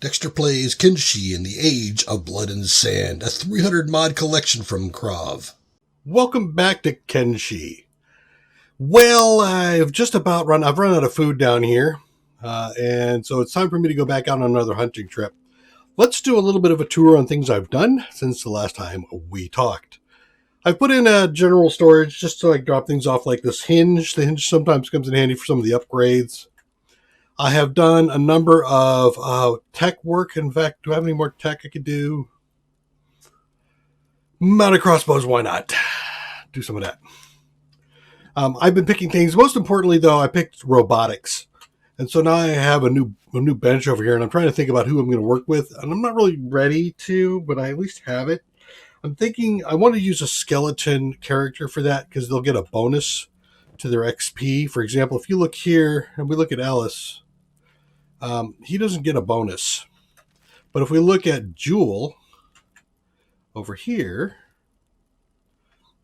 Dextor plays Kenshi in the Age of Blood and Sand, a 300 mod collection from Krav. Welcome back to Kenshi. Well, I've run out of food down here, and so it's time for me to go back out on another hunting trip. Let's do a little bit of a tour on things I've done since the last time we talked. I've put in a general storage just so I drop things off like this hinge. The hinge sometimes comes in handy for some of the upgrades. I have done a number of tech work. In fact, do I have any more tech I could do? Mounted crossbows, why not? Do some of that. I've been picking things. Most importantly, though, I picked robotics. And so now I have a new bench over here, and I'm trying to think about who I'm going to work with. And I'm not really ready to, but I at least have it. I'm thinking I want to use a skeleton character for that because they'll get a bonus to their XP. For example, if you look here, and we look at Ellis, he doesn't get a bonus. But if we look at Jewel over here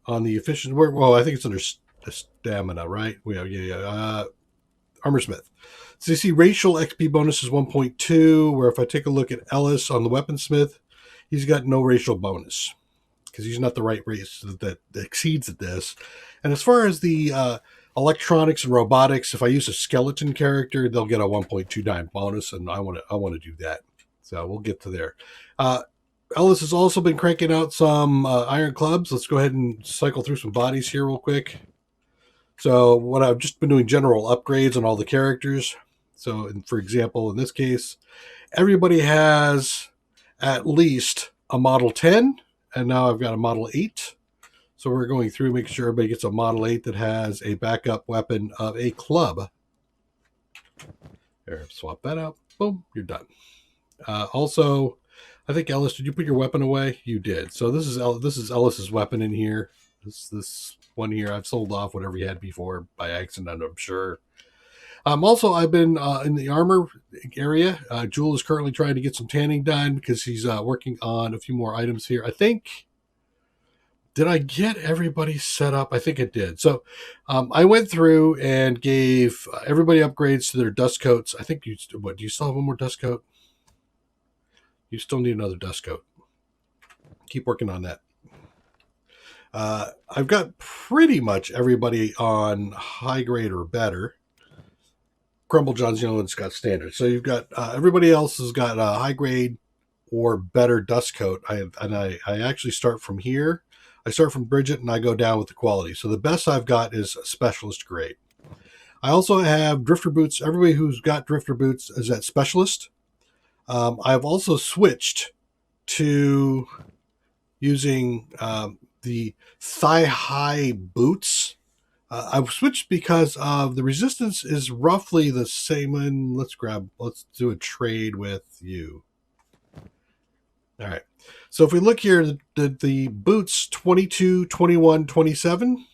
on the efficient, I think it's under stamina, right? Armorsmith. So you see racial XP bonus is 1.2, where if I take a look at Ellis on the weaponsmith, he's got no racial bonus because he's not the right race that exceeds at this. And as far as the electronics and robotics, if I use a skeleton character, they'll get a 1.29 bonus, and I want to do that. So we'll get to there. Ellis has also been cranking out some iron clubs. Let's go ahead and cycle through some bodies here real quick. So what I've just been doing general upgrades on all the characters. So for example, in this case, everybody has at least a Model 10, and now I've got a Model 8. So we're going through making sure everybody gets a Model 8 that has a backup weapon of a club. There, swap that out. Boom, you're done. Also, I think Ellis, did you put your weapon away? You did. So this is Ellis's weapon in here. This one here, I've sold off whatever he had before by accident, I'm sure. Also, I've been in the armor area. Jewel is currently trying to get some tanning done because he's working on a few more items here. I think, did I get everybody set up? I think it did. So I went through and gave everybody upgrades to their dust coats. I think do you still have one more dust coat? You still need another dust coat. Keep working on that. I've got pretty much everybody on high grade or better. Crumble John's the only one that's got standard. So you've got everybody else has got a high grade or better dust coat. I actually start from here. I start from Bridget and I go down with the quality. So the best I've got is specialist grade. I also have drifter boots. Everybody who's got drifter boots is at specialist. I've also switched to using the thigh-high boots. I've switched because of the resistance is roughly the same. And let's do a trade with you. All right. So if we look here, the boots 22, 21, 27,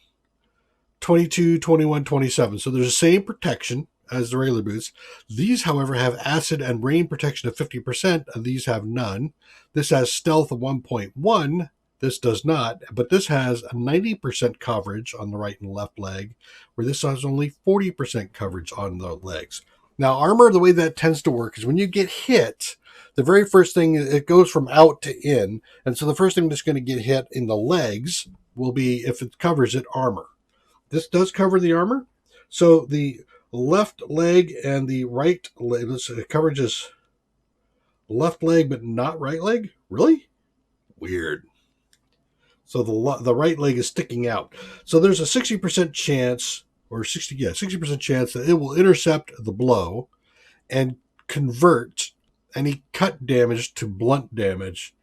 22, 21, 27. So there's the same protection as the regular boots. These, however, have acid and rain protection of 50%, and these have none. This has stealth of 1.1. This does not, but this has a 90% coverage on the right and left leg, where this has only 40% coverage on the legs. Now, armor, the way that tends to work is when you get hit, the very first thing, it goes from out to in, and so the first thing that's going to get hit in the legs will be, if it covers it, armor. This does cover the armor, so the left leg and the right leg, it coverages left leg but not right leg? Really? Weird. So the right leg is sticking out. So there's a 60% chance, or 60% chance that it will intercept the blow and convert any cut damage to blunt damage.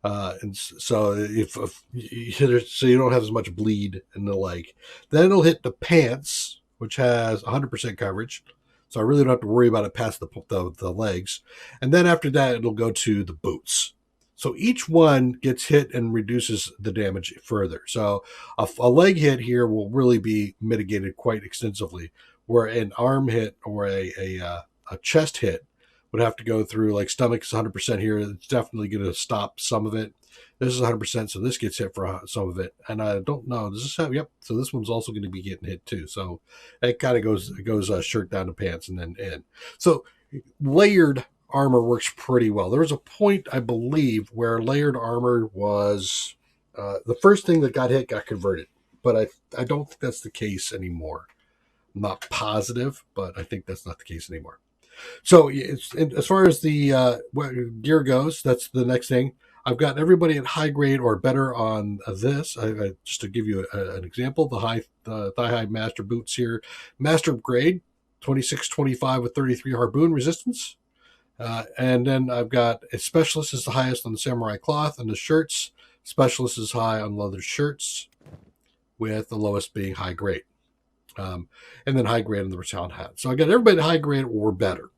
And so if you hit it, so you don't have as much bleed in the leg. Then it'll hit the pants, which has 100% coverage. So I really don't have to worry about it past the legs. And then after that, it'll go to the boots. So each one gets hit and reduces the damage further. So a leg hit here will really be mitigated quite extensively, where an arm hit or a chest hit would have to go through, like stomach is 100% here. It's definitely going to stop some of it. This is 100%, so this gets hit for some of it. And I don't know, does this have, yep, so this one's also going to be getting hit too. So it kind of goes shirt down to pants and then in. So layered armor works pretty well. There was a point, I believe, where layered armor was the first thing that got hit got converted. But I don't think that's the case anymore. I'm not positive, but I think that's not the case anymore. So as far as the gear goes, that's the next thing. I've got everybody at high grade or better on this. Just to give you an example, the thigh-high master boots here, master grade, 2625 with 33 harpoon resistance. And then I've got a specialist is the highest on the samurai cloth, and the shirts, specialist is high on leather shirts, with the lowest being high grade. And then high grade on the Respawn hat. So I got everybody at high grade or better.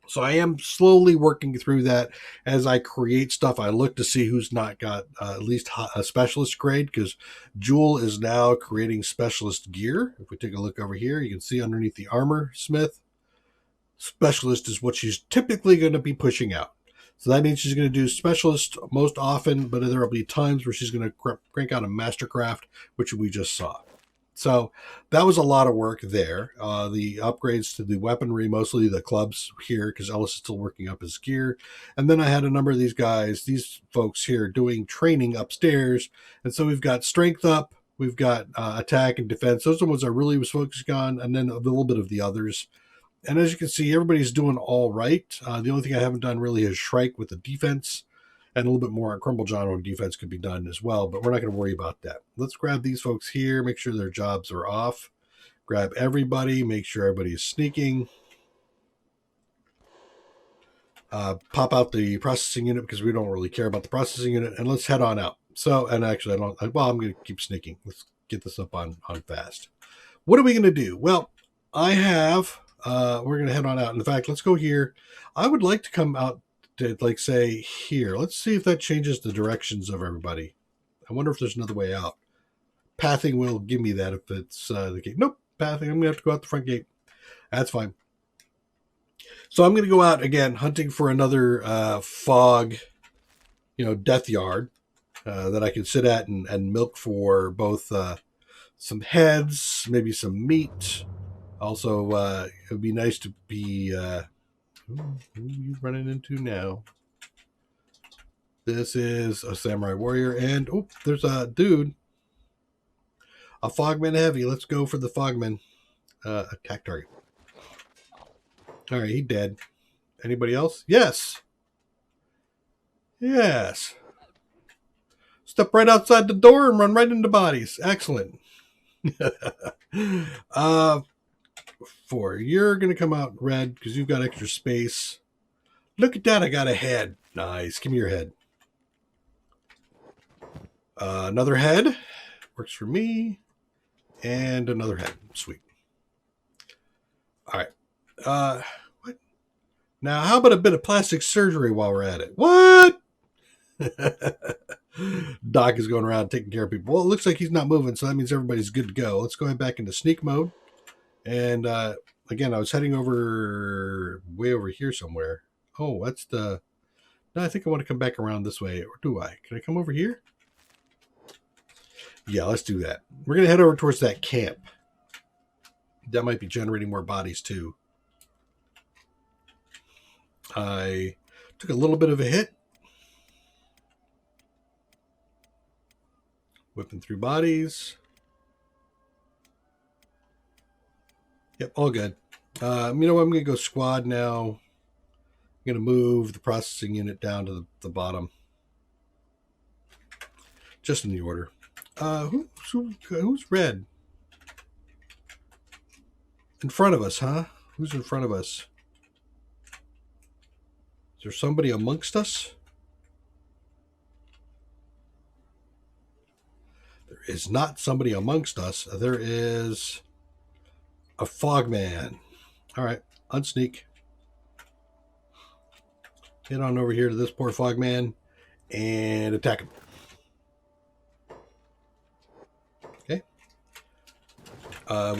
So I am slowly working through that as I create stuff. I look to see who's not got at least a specialist grade, because Jewel is now creating specialist gear. If we take a look over here, you can see underneath the armor smith, specialist is what she's typically going to be pushing out. So that means she's going to do specialist most often, but there will be times where she's going to crank out a mastercraft, which we just saw. So that was a lot of work there. The upgrades to the weaponry, mostly the clubs here, because Ellis is still working up his gear. And then I had a number of these guys, these folks here, doing training upstairs. And so we've got strength up, we've got attack and defense. Those are the ones I really was focusing on, and then a little bit of the others. And as you can see, everybody's doing all right. The only thing I haven't done really is Shrike with the defense. And a little bit more on Crumble John on defense could be done as well, but we're not going to worry about that. Let's grab these folks here, make sure their jobs are off. Grab everybody, make sure everybody is sneaking. Pop out the processing unit because we don't really care about the processing unit, and let's head on out. So, and actually, I'm going to keep sneaking. Let's get this up on fast. What are we going to do? Well, I have, we're going to head on out. In fact, let's go here. I would like to come out to, like, say here. Let's see if that changes the directions of everybody. I wonder if there's another way out. Pathing will give me that if it's the gate. Nope, pathing. I'm going to have to go out the front gate. That's fine. So I'm going to go out again, hunting for another fog, death yard that I can sit at and milk for both some heads, maybe some meat. Also, it would be nice to be... who are you running into now? This is a samurai warrior, and there's a dude, a fogman heavy. Let's go for the fogman attack target. All right, he dead. Anybody else? Yes. Step right outside the door and run right into bodies. Excellent. 4. You're going to come out red because you've got extra space. Look at that. I got a head. Nice. Give me your head. Another head. Works for me. And another head. Sweet. All right. What? Now, how about a bit of plastic surgery while we're at it? What? Doc is going around taking care of people. Well, it looks like he's not moving, so that means everybody's good to go. Let's go ahead back into sneak mode. And again, I was heading way over here somewhere. Oh, that's the... No, I think I want to come back around this way. Or do I? Can I come over here? Yeah, let's do that. We're going to head over towards that camp. That might be generating more bodies, too. I took a little bit of a hit. Whipping through bodies. Yep, all good. I'm going to go squad now. I'm going to move the processing unit down to the bottom. Just in the order. Who's red? In front of us, huh? Who's in front of us? Is there somebody amongst us? There is not somebody amongst us. There is a fogman. All right, unsneak. Head on over here to this poor fogman and attack him. Okay.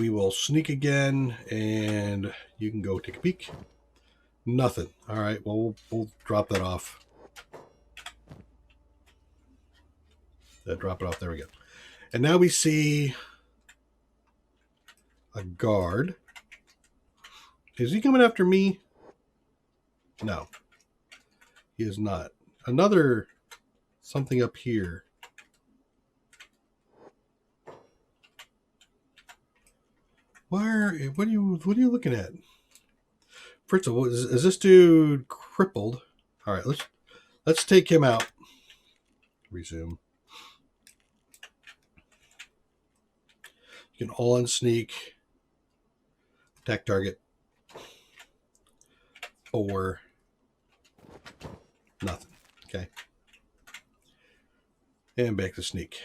We will sneak again, and you can go take a peek. Nothing. All right, well, we'll drop that off. Drop it off. There we go. And now we see a guard. Is he coming after me? No, he is not. Another something up here. What are you looking at? First of all, is this dude crippled? All right, let's take him out. Resume. You can all unsneak. Attack target. Or nothing. Okay. And back to sneak.